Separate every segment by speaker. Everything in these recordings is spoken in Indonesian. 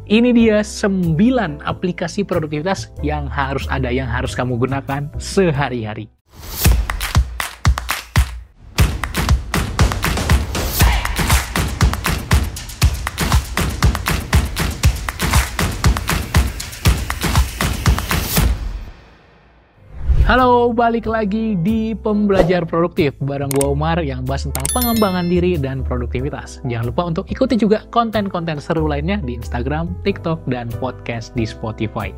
Speaker 1: Ini dia 9 aplikasi produktivitas yang harus ada, yang harus kamu gunakan sehari-hari. Halo, balik lagi di Pembelajar Produktif bareng gue Umar yang bahas tentang pengembangan diri dan produktivitas. Jangan lupa untuk ikuti juga konten-konten seru lainnya di Instagram, TikTok, dan podcast di Spotify.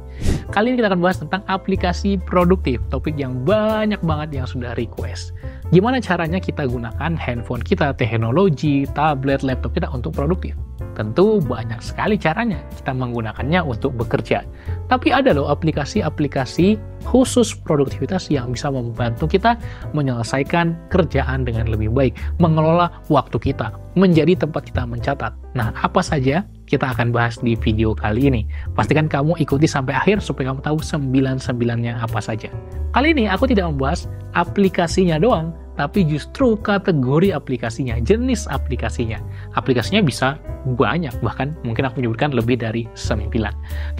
Speaker 1: Kali ini kita akan bahas tentang aplikasi produktif, topik yang banyak banget yang sudah request. Gimana caranya kita gunakan handphone kita, teknologi, tablet, laptop kita untuk produktif? Tentu banyak sekali caranya kita menggunakannya untuk bekerja. Tapi ada loh aplikasi-aplikasi khusus produktivitas yang bisa membantu kita menyelesaikan kerjaan dengan lebih baik, mengelola waktu kita, menjadi tempat kita mencatat. Nah, apa saja kita akan bahas di video kali ini. Pastikan kamu ikuti sampai akhir supaya kamu tahu 9-9-nya apa saja. Kali ini aku tidak membahas aplikasinya doang, tapi justru kategori aplikasinya, jenis aplikasinya. Aplikasinya bisa banyak, bahkan mungkin aku menyebutkan lebih dari 9.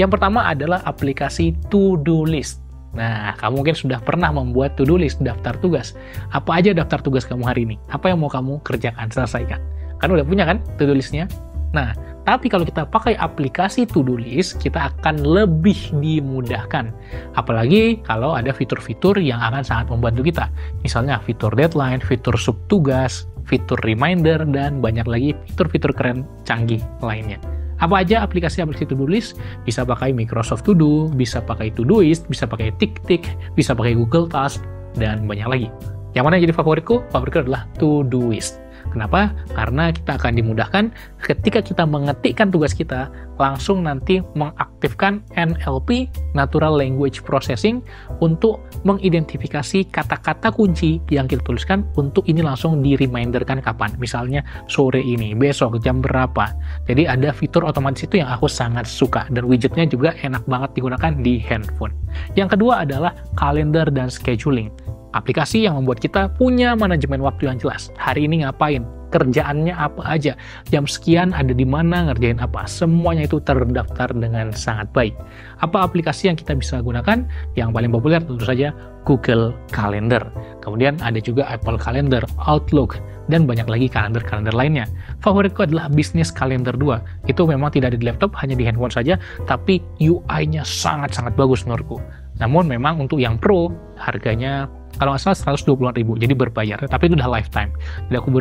Speaker 1: Yang pertama adalah aplikasi to-do list. Nah, kamu mungkin sudah pernah membuat to-do list, daftar tugas. Apa aja daftar tugas kamu hari ini? Apa yang mau kamu kerjakan, selesaikan? Kan udah punya kan to-do listnya? Nah, tapi kalau kita pakai aplikasi to-do list, kita akan lebih dimudahkan. Apalagi kalau ada fitur-fitur yang akan sangat membantu kita. Misalnya fitur deadline, fitur subtugas, fitur reminder, dan banyak lagi fitur-fitur keren canggih lainnya. Apa aja aplikasi-aplikasi to-do list? Bisa pakai Microsoft To Do, bisa pakai Todoist, bisa pakai TickTick, bisa pakai Google Task, dan banyak lagi. Yang mana yang jadi favoritku? Favoritku adalah Todoist. Kenapa? Karena kita akan dimudahkan ketika kita mengetikkan tugas kita, langsung nanti mengaktifkan NLP, Natural Language Processing, untuk mengidentifikasi kata-kata kunci yang kita tuliskan untuk ini langsung di-reminderkan kapan. Misalnya sore ini, besok, jam berapa. Jadi ada fitur otomatis itu yang aku sangat suka, dan widgetnya juga enak banget digunakan di handphone. Yang kedua adalah kalender dan scheduling. Aplikasi yang membuat kita punya manajemen waktu yang jelas. Hari ini ngapain? Kerjaannya apa aja? Jam sekian ada di mana, ngerjain apa? Semuanya itu terdaftar dengan sangat baik. Apa aplikasi yang kita bisa gunakan? Yang paling populer tentu saja Google Calendar. Kemudian ada juga Apple Calendar, Outlook, dan banyak lagi kalender-kalender lainnya. Favoritku adalah Business Calendar 2. Itu memang tidak ada di laptop, hanya di handphone saja, tapi UI-nya sangat-sangat bagus menurutku. Namun memang untuk yang pro, harganya kalau nggak salah 120.000, jadi berbayar, tapi itu udah lifetime. Jadi aku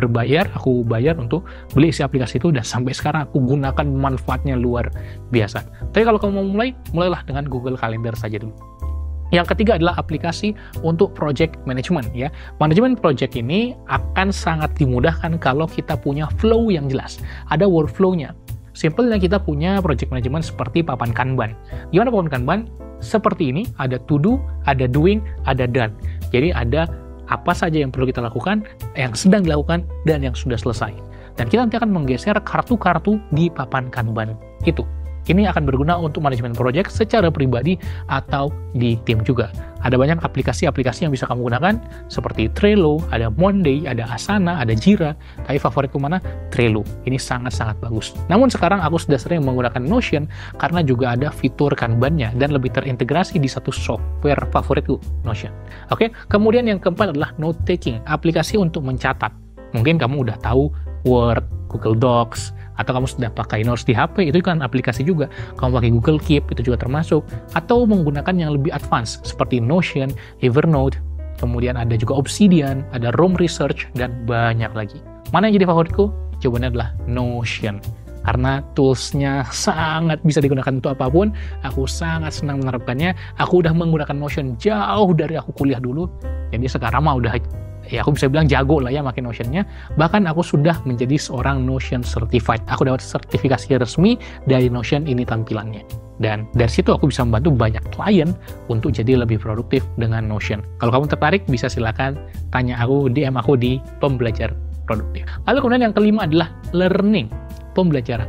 Speaker 1: bayar untuk beli isi aplikasi itu, dan sampai sekarang aku gunakan, manfaatnya luar biasa. Tapi kalau kamu mau mulailah dengan Google Calendar saja dulu. Yang ketiga adalah aplikasi untuk project management ya. Manajemen project ini akan sangat dimudahkan kalau kita punya flow yang jelas. Ada workflow-nya. Simpelnya kita punya project management seperti papan Kanban. Gimana papan Kanban? Seperti ini, ada to do, ada doing, ada done. Jadi ada apa saja yang perlu kita lakukan, yang sedang dilakukan, dan yang sudah selesai. Dan kita nanti akan menggeser kartu-kartu di papan Kanban itu. Ini akan berguna untuk manajemen project secara pribadi atau di tim juga. Ada banyak aplikasi-aplikasi yang bisa kamu gunakan, seperti Trello, ada Monday, ada Asana, ada Jira. Tapi favoritku mana? Trello. Ini sangat-sangat bagus. Namun sekarang aku sudah sering menggunakan Notion karena juga ada fitur Kanban-nya dan lebih terintegrasi di satu software favoritku, Notion. Oke, kemudian yang keempat adalah note-taking, aplikasi untuk mencatat. Mungkin kamu udah tahu Word, Google Docs, atau kamu sudah pakai Notes di HP, itu kan aplikasi juga. Kamu pakai Google Keep, itu juga termasuk. Atau menggunakan yang lebih advance, seperti Notion, Evernote, kemudian ada juga Obsidian, ada Roam Research, dan banyak lagi. Mana yang jadi favoritku? Jawabannya adalah Notion. Karena toolsnya sangat bisa digunakan untuk apapun, aku sangat senang menerapkannya. Aku udah menggunakan Notion jauh dari aku kuliah dulu, jadi sekarang mah udah, ya aku bisa bilang jago lah ya makin Notion-nya. Bahkan aku sudah menjadi seorang Notion Certified. Aku dapat sertifikasi resmi dari Notion, ini tampilannya. Dan dari situ aku bisa membantu banyak klien untuk jadi lebih produktif dengan Notion. Kalau kamu tertarik, bisa silakan tanya aku, DM aku di Pembelajar Produktif. Lalu kemudian yang kelima adalah learning, pembelajaran.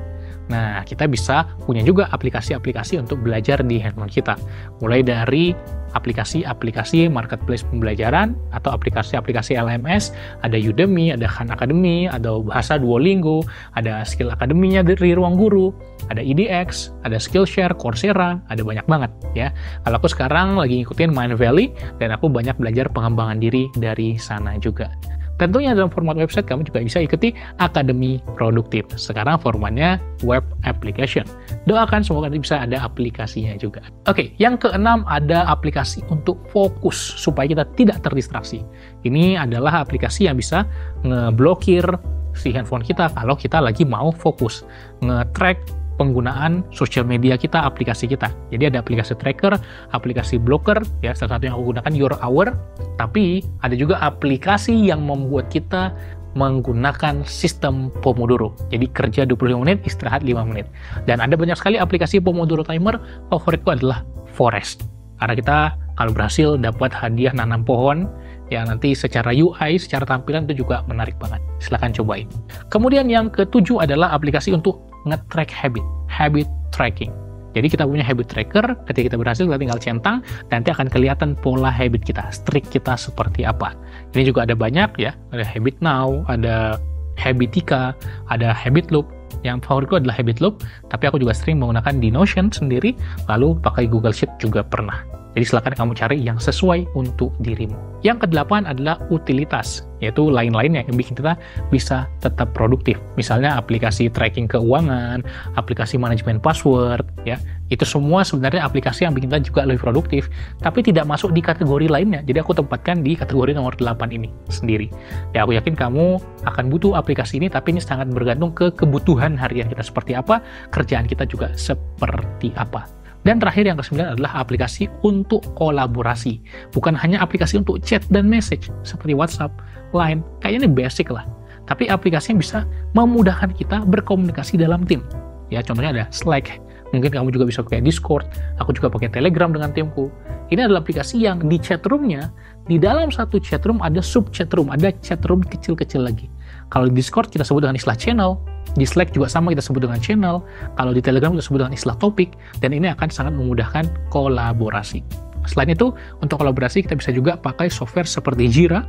Speaker 1: Nah, kita bisa punya juga aplikasi-aplikasi untuk belajar di handphone kita. Mulai dari aplikasi-aplikasi marketplace pembelajaran atau aplikasi-aplikasi LMS, ada Udemy, ada Khan Academy, ada bahasa Duolingo, ada skill akademinya dari Ruang Guru, ada EDX, ada Skillshare, Coursera, ada banyak banget ya. Kalau aku sekarang lagi ngikutin Mindvalley dan aku banyak belajar pengembangan diri dari sana juga. Tentunya dalam format website kamu juga bisa ikuti Akademi Produktif. Sekarang formatnya web application. Doakan semoga nanti bisa ada aplikasinya juga. Oke, yang keenam ada aplikasi untuk fokus supaya kita tidak terdistraksi. Ini adalah aplikasi yang bisa ngeblokir si handphone kita kalau kita lagi mau fokus, nge-track penggunaan sosial media kita, aplikasi kita. Jadi ada aplikasi tracker, aplikasi blocker, ya salah satu yang aku gunakan Your Hour, tapi ada juga aplikasi yang membuat kita menggunakan sistem Pomodoro. Jadi kerja 25 menit, istirahat 5 menit. Dan ada banyak sekali aplikasi Pomodoro timer, favoritku adalah Forest. Karena kita kalau berhasil dapat hadiah nanam pohon, ya nanti secara UI, secara tampilan itu juga menarik banget. Silahkan cobain. Kemudian yang ketujuh adalah aplikasi untuk nge-track habit tracking. Jadi kita punya habit tracker, ketika kita berhasil kita tinggal centang, nanti akan kelihatan pola habit kita, streak kita seperti apa. Ini juga ada banyak ya, ada Habit Now, ada Habitica, ada Habit Loop. Yang favoritku adalah Habit Loop, tapi aku juga sering menggunakan di Notion sendiri, lalu pakai Google Sheet juga pernah. Jadi silakan kamu cari yang sesuai untuk dirimu. Yang kedelapan adalah utilitas, yaitu lain-lainnya yang bikin kita bisa tetap produktif. Misalnya aplikasi tracking keuangan, aplikasi manajemen password, ya. Itu semua sebenarnya aplikasi yang bikin kita juga lebih produktif, tapi tidak masuk di kategori lainnya. Jadi aku tempatkan di kategori nomor 8 ini sendiri. Ya, aku yakin kamu akan butuh aplikasi ini, tapi ini sangat bergantung ke kebutuhan harian kita seperti apa, kerjaan kita juga seperti apa. Dan terakhir yang ke-9 adalah aplikasi untuk kolaborasi. Bukan hanya aplikasi untuk chat dan message, seperti WhatsApp, Line, kayaknya ini basic lah. Tapi aplikasi yang bisa memudahkan kita berkomunikasi dalam tim. Ya, contohnya ada Slack, mungkin kamu juga bisa pakai Discord, aku juga pakai Telegram dengan timku. Ini adalah aplikasi yang di chatroom-nya, di dalam satu chatroom ada sub chatroom, ada chatroom kecil-kecil lagi. Kalau di Discord kita sebut dengan istilah channel, di Slack juga sama kita sebut dengan channel, kalau di Telegram kita sebut dengan istilah topik, dan ini akan sangat memudahkan kolaborasi. Selain itu, untuk kolaborasi kita bisa juga pakai software seperti Jira,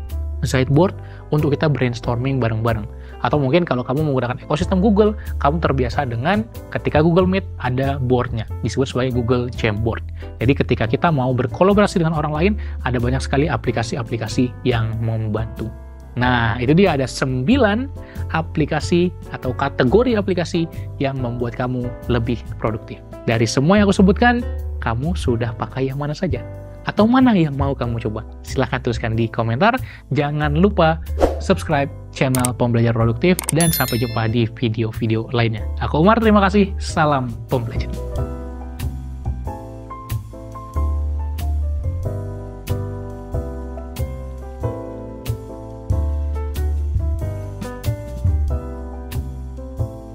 Speaker 1: Whiteboard, untuk kita brainstorming bareng-bareng. Atau mungkin kalau kamu menggunakan ekosistem Google, kamu terbiasa dengan ketika Google Meet ada board-nya, disebut sebagai Google Jamboard. Jadi ketika kita mau berkolaborasi dengan orang lain, ada banyak sekali aplikasi-aplikasi yang membantu. Nah, itu dia ada 9 aplikasi atau kategori aplikasi yang membuat kamu lebih produktif. Dari semua yang aku sebutkan, kamu sudah pakai yang mana saja? Atau mana yang mau kamu coba? Silahkan tuliskan di komentar. Jangan lupa subscribe channel Pembelajar Produktif dan sampai jumpa di video-video lainnya. Aku Umar, terima kasih. Salam pembelajar.